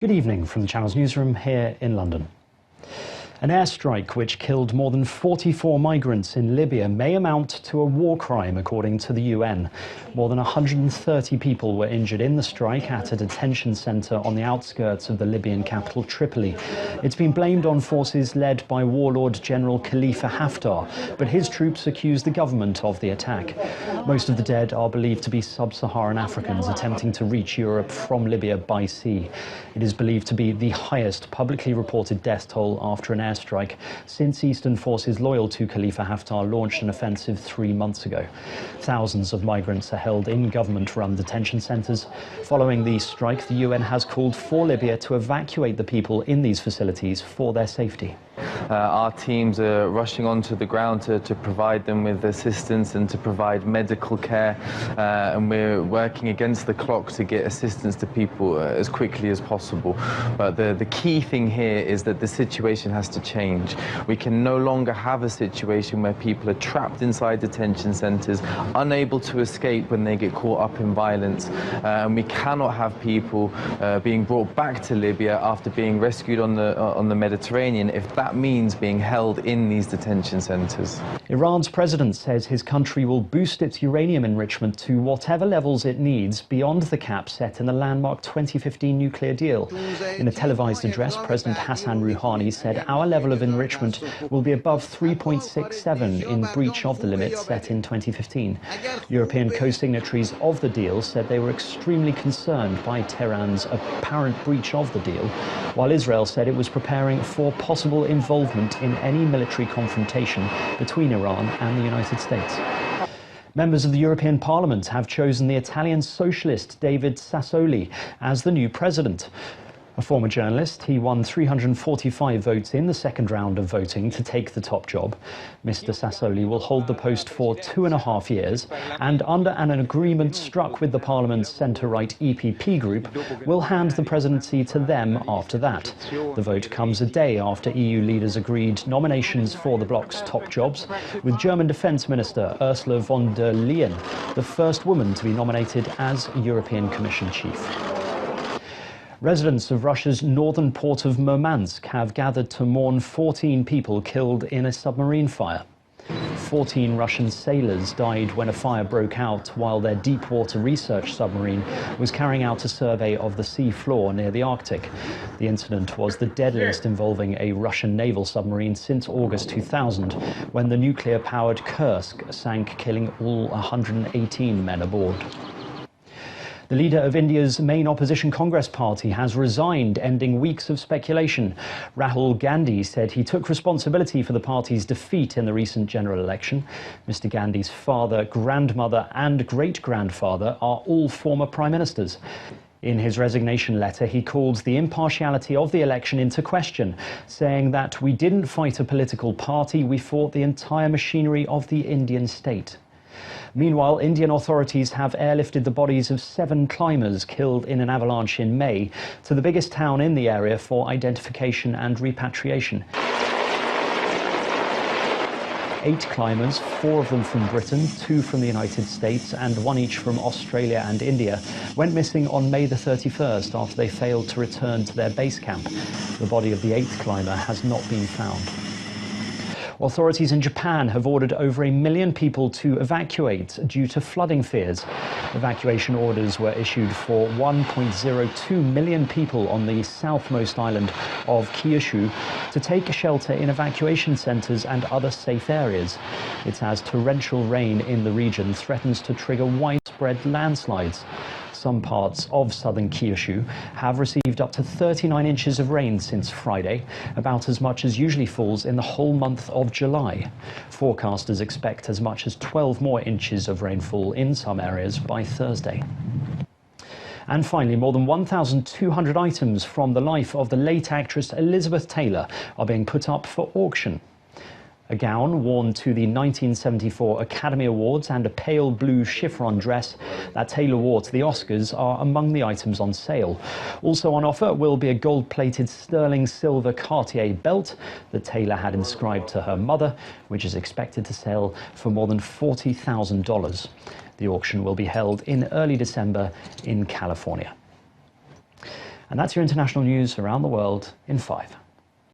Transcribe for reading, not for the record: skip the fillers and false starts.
Good evening from the Channel's newsroom here in London. An airstrike which killed more than 44 migrants in Libya may amount to a war crime, according to the UN. More than 130 people were injured in the strike at a detention centre on the outskirts of the Libyan capital, Tripoli. It's been blamed on forces led by warlord General Khalifa Haftar, but his troops accuse the government of the attack. Most of the dead are believed to be sub-Saharan Africans attempting to reach Europe from Libya by sea. It is believed to be the highest publicly reported death toll after an airstrike since Eastern forces loyal to Khalifa Haftar launched an offensive 3 months ago. Thousands of migrants are held in government-run detention centres. Following the strike, the UN has called for Libya to evacuate the people in these facilities for their safety. Our teams are rushing onto the ground to provide them with assistance and to provide medical care, and we're working against the clock to get assistance to people as quickly as possible. But the key thing here is that the situation has to change. We can no longer have a situation where people are trapped inside detention centres, unable to escape when they get caught up in violence, and we cannot have people being brought back to Libya after being rescued on the Mediterranean if that means being held in these detention centres. Iran's president says his country will boost its uranium enrichment to whatever levels it needs beyond the cap set in the landmark 2015 nuclear deal. In a televised address, President Hassan Rouhani said our level of enrichment will be above 3.67 in breach of the limit set in 2015. European co-signatories of the deal said they were extremely concerned by Tehran's apparent breach of the deal, while Israel said it was preparing for possible involvement in any military confrontation between Iran and the United States. Members of the European Parliament have chosen the Italian socialist David Sassoli as the new president. A former journalist, he won 345 votes in the second round of voting to take the top job. Mr. Sassoli will hold the post for 2.5 years and, under an agreement struck with the Parliament's centre-right EPP group, will hand the presidency to them after that. The vote comes a day after EU leaders agreed nominations for the bloc's top jobs, with German Defence Minister Ursula von der Leyen the first woman to be nominated as European Commission chief. Residents of Russia's northern port of Murmansk have gathered to mourn 14 people killed in a submarine fire. 14 Russian sailors died when a fire broke out while their deep-water research submarine was carrying out a survey of the sea floor near the Arctic. The incident was the deadliest involving a Russian naval submarine since August 2000, when the nuclear-powered Kursk sank, killing all 118 men aboard. The leader of India's main opposition Congress party has resigned, ending weeks of speculation. Rahul Gandhi said he took responsibility for the party's defeat in the recent general election. Mr. Gandhi's father, grandmother and great-grandfather are all former prime ministers. In his resignation letter, he called the impartiality of the election into question, saying that we didn't fight a political party, we fought the entire machinery of the Indian state. Meanwhile, Indian authorities have airlifted the bodies of 7 climbers killed in an avalanche in May to the biggest town in the area for identification and repatriation. 8 climbers, 4 of them from Britain, 2 from the United States and 1 each from Australia and India, went missing on May the 31st after they failed to return to their base camp. The body of the 8th climber has not been found. Authorities in Japan have ordered over 1 million people to evacuate due to flooding fears. Evacuation orders were issued for 1.02 million people on the southmost island of Kyushu to take shelter in evacuation centres and other safe areas. It's as torrential rain in the region threatens to trigger widespread landslides. Some parts of southern Kyushu have received up to 39 inches of rain since Friday, about as much as usually falls in the whole month of July. Forecasters expect as much as 12 more inches of rainfall in some areas by Thursday. And finally, more than 1,200 items from the life of the late actress Elizabeth Taylor are being put up for auction. A gown worn to the 1974 Academy Awards and a pale blue chiffon dress that Taylor wore to the Oscars are among the items on sale. Also on offer will be a gold-plated sterling silver Cartier belt that Taylor had inscribed to her mother, which is expected to sell for more than $40,000. The auction will be held in early December in California. And that's your international news around the world in 5.